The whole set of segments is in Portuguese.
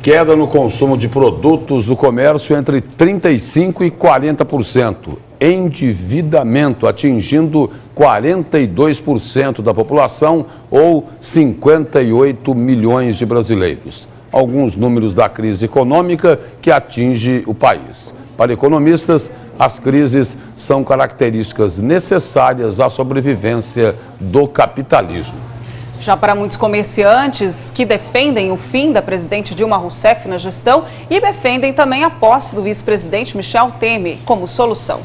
Queda no consumo de produtos do comércio entre 35% e 40%. Endividamento atingindo 42% da população ou 58 milhões de brasileiros. Alguns números da crise econômica que atinge o país. Para economistas, as crises são características necessárias à sobrevivência do capitalismo. Já para muitos comerciantes que defendem o fim da presidente Dilma Rousseff na gestão e defendem também a posse do vice-presidente Michel Temer como solução.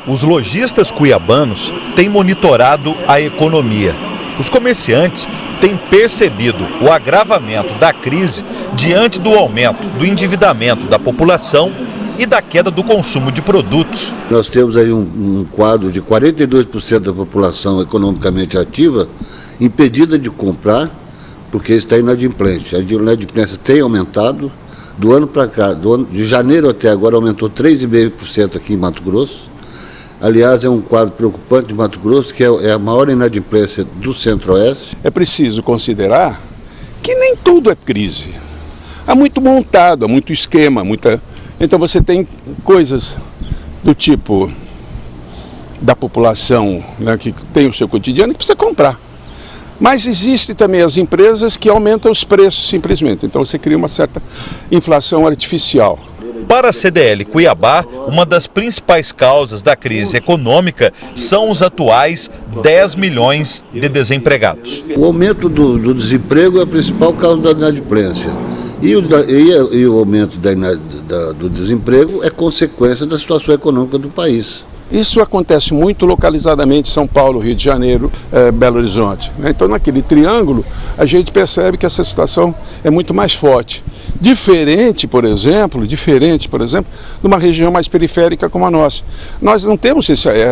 Os lojistas cuiabanos têm monitorado a economia. Os comerciantes têm percebido o agravamento da crise diante do aumento do endividamento da população e da queda do consumo de produtos. Nós temos aí um quadro de 42% da população economicamente ativa impedida de comprar porque está inadimplente. A inadimplência tem aumentado do ano para cá, de janeiro até agora aumentou 3,5% aqui em Mato Grosso. Aliás, é um quadro preocupante de Mato Grosso, que é a maior inadimplência do Centro-Oeste. É preciso considerar que nem tudo é crise. Há muito montado, há muito esquema, Então você tem coisas do tipo da população, né, que tem o seu cotidiano e precisa comprar. Mas existem também as empresas que aumentam os preços simplesmente. Então você cria uma certa inflação artificial. Para a CDL Cuiabá, uma das principais causas da crise econômica são os atuais 10 milhões de desempregados. O aumento do desemprego é a principal causa da inadimplência. E o aumento do desemprego é consequência da situação econômica do país. Isso acontece muito localizadamente em São Paulo, Rio de Janeiro, Belo Horizonte. Então, naquele triângulo, a gente percebe que essa situação é muito mais forte. Diferente, por exemplo, de uma região mais periférica como a nossa. Nós não temos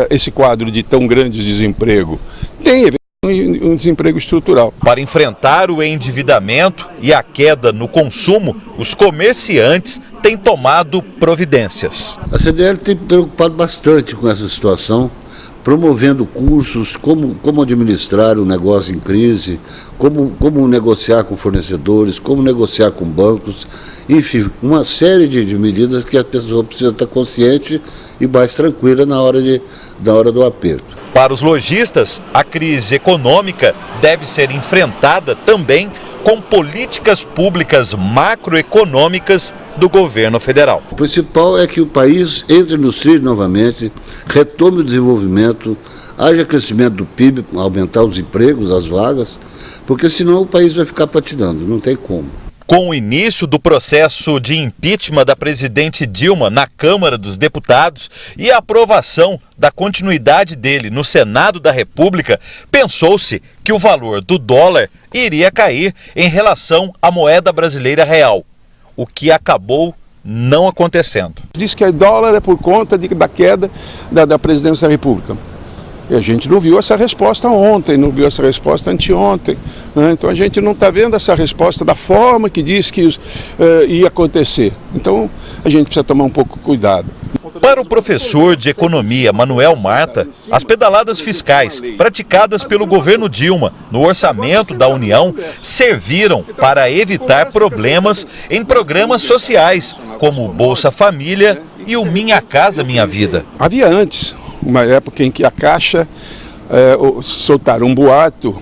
esse quadro de tão grande desemprego. Tem um desemprego estrutural. Para enfrentar o endividamento e a queda no consumo, os comerciantes têm tomado providências. A CDL tem preocupado bastante com essa situação, promovendo cursos, como administrar o negócio em crise, como negociar com fornecedores, como negociar com bancos, enfim, uma série de medidas que a pessoa precisa estar consciente e mais tranquila na hora do aperto. Para os lojistas, a crise econômica deve ser enfrentada também com políticas públicas macroeconômicas do governo federal. O principal é que o país entre nos trilhos novamente, retome o desenvolvimento, haja crescimento do PIB, aumentar os empregos, as vagas, porque senão o país vai ficar patinando, não tem como. Com o início do processo de impeachment da presidente Dilma na Câmara dos Deputados e a aprovação da continuidade dele no Senado da República, pensou-se que o valor do dólar iria cair em relação à moeda brasileira real, o que acabou não acontecendo. Diz que o dólar é por conta da queda da presidência da República. E a gente não viu essa resposta ontem, não viu essa resposta anteontem. Né? Então a gente não está vendo essa resposta da forma que diz que ia acontecer. Então a gente precisa tomar um pouco de cuidado. Para o professor de economia Manuel Marta, as pedaladas fiscais praticadas pelo governo Dilma no orçamento da União serviram para evitar problemas em programas sociais, como o Bolsa Família e o Minha Casa Minha Vida. Havia antes uma época em que a Caixa soltaram um boato,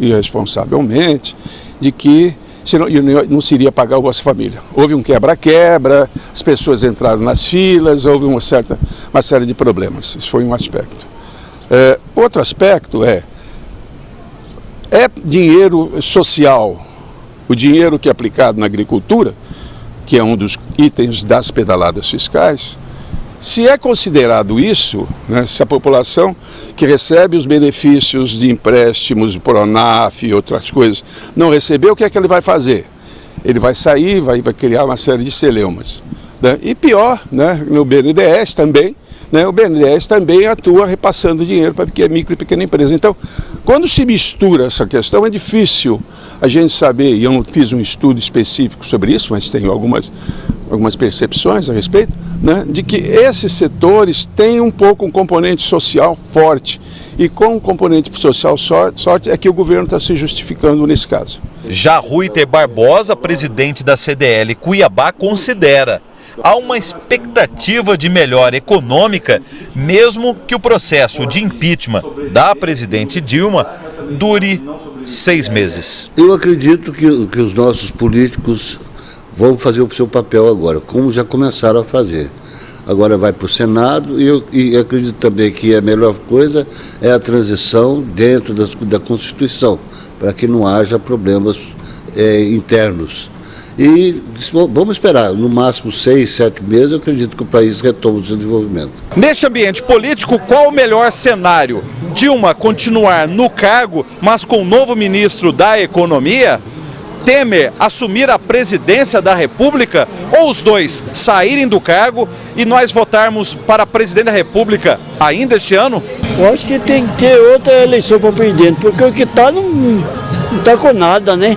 irresponsavelmente, de que não se iria pagar o Bolsa Família. Houve um quebra-quebra, as pessoas entraram nas filas, houve uma série de problemas. Isso foi um aspecto. Outro aspecto é dinheiro social, o dinheiro que é aplicado na agricultura, que é um dos itens das pedaladas fiscais. Se é considerado isso, né, se a população que recebe os benefícios de empréstimos, Pronaf e outras coisas, não receber, o que é que ele vai fazer? Ele vai sair, vai criar uma série de celeumas. Né? E pior, né, no BNDES também, né, o BNDES também atua repassando dinheiro para micro e pequena empresa. Então, quando se mistura essa questão, é difícil a gente saber, e eu não fiz um estudo específico sobre isso, mas tenho algumas algumas percepções a respeito, né, de que esses setores têm um pouco um componente social forte. E com um componente social forte é que o governo está se justificando nesse caso. Já Ruiter Barbosa, presidente da CDL Cuiabá, considera: há uma expectativa de melhora econômica, mesmo que o processo de impeachment da presidente Dilma dure 6 meses. Eu acredito que os nossos políticos vão fazer o seu papel agora, como já começaram a fazer. Agora vai para o Senado e acredito também que a melhor coisa é a transição dentro da Constituição, para que não haja problemas internos. E vamos esperar, no máximo 6, 7 meses, eu acredito que o país retome o desenvolvimento. Neste ambiente político, qual o melhor cenário? Dilma continuar no cargo, mas com o novo ministro da Economia? Temer assumir a presidência da República, ou os dois saírem do cargo e nós votarmos para presidente da República ainda este ano? Eu acho que tem que ter outra eleição para presidente, porque o que está não está com nada, né?